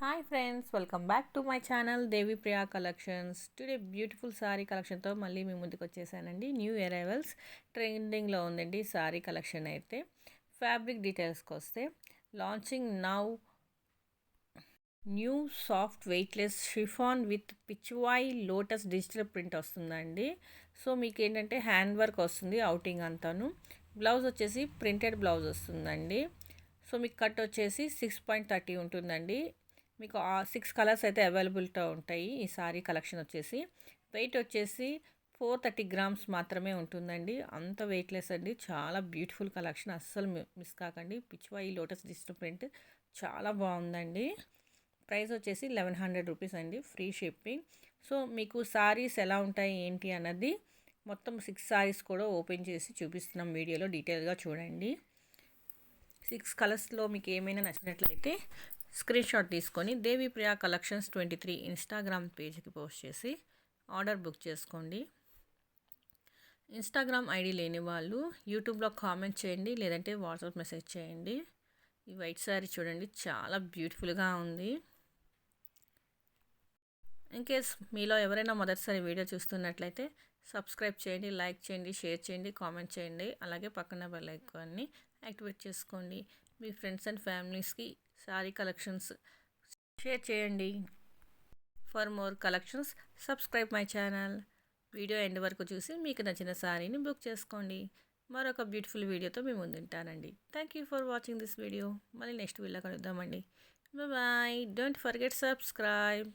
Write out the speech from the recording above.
Hi friends, welcome back to my channel Devi Priya collections. Today beautiful sari కలెక్షన్తో మళ్ళీ మీ ముందుకు వచ్చేసానండి. న్యూ అరైవల్స్ ట్రెండింగ్లో ఉందండి సారీ కలెక్షన్ అయితే. ఫ్యాబ్రిక్ డీటెయిల్స్కి వస్తే launching now new soft weightless chiffon with Pichwai lotus digital print వస్తుందండి. సో మీకు ఏంటంటే హ్యాండ్ వర్క్ వస్తుంది అవుటింగ్ అంతాను. బ్లౌజ్ వచ్చేసి ప్రింటెడ్ బ్లౌజ్ వస్తుందండి. సో మీకు కట్ వచ్చేసి 6.30 ఉంటుందండి. మీకు 6 కలర్స్ అయితే అవైలబిలిటీ ఉంటాయి. ఈ సారీ కలెక్షన్ వచ్చేసి వెయిట్ వచ్చేసి 430 గ్రామ్స్ మాత్రమే ఉంటుందండి. అంత వెయిట్లెస్ అండి. చాలా బ్యూటిఫుల్ కలెక్షన్, అస్సలు మిస్ కాకండి. పిచ్వాయి లోటస్ డిజిటల్ ప్రింట్ చాలా బాగుందండి. ప్రైస్ వచ్చేసి 1100 రూపీస్ అండి, ఫ్రీ షిప్పింగ్. సో మీకు సారీస్ ఎలా ఉంటాయి ఏంటి అన్నది మొత్తం 6 సారీస్ కూడా ఓపెన్ చేసి చూపిస్తున్నాం వీడియోలో, డీటెయిల్గా చూడండి. 6 కలర్స్లో మీకు ఏమైనా నచ్చినట్లయితే స్క్రీన్ షాట్ తీసుకొని దేవి ప్రియా కలెక్షన్స్ 23 ఇన్స్టాగ్రామ్ పేజ్కి పోస్ట్ చేసి ఆర్డర్ బుక్ చేసుకోండి. ఇన్స్టాగ్రామ్ ఐడి లేని వాళ్ళు యూట్యూబ్లో కామెంట్ చేయండి, లేదంటే వాట్సాప్ మెసేజ్ చేయండి. ఈ వైట్ శారీ చూడండి, చాలా బ్యూటిఫుల్గా ఉంది. ఇన్కేస్ మీలో ఎవరైనా మొదటిసారి వీడియో చూస్తున్నట్లయితే సబ్స్క్రైబ్ చేయండి, లైక్ చేయండి, షేర్ చేయండి, కామెంట్ చేయండి. అలాగే పక్కన బెల్ ఐకాన్ని యాక్టివేట్ చేసుకోండి. మీ ఫ్రెండ్స్ అండ్ ఫ్యామిలీస్కి సారీ కలెక్షన్స్ షేర్ చేయండి. For more collections subscribe my channel. Video end వరకు చూసి మీకు నచ్చిన సారీని బుక్ చేసుకోండి. మరొక బ్యూటిఫుల్ వీడియోతో మీ ముందుంటానండి. Thank you for watching this video. మళ్ళీ నెక్స్ట్ వీడియోలో కలుద్దామండి. బాయ్. Don't forget subscribe.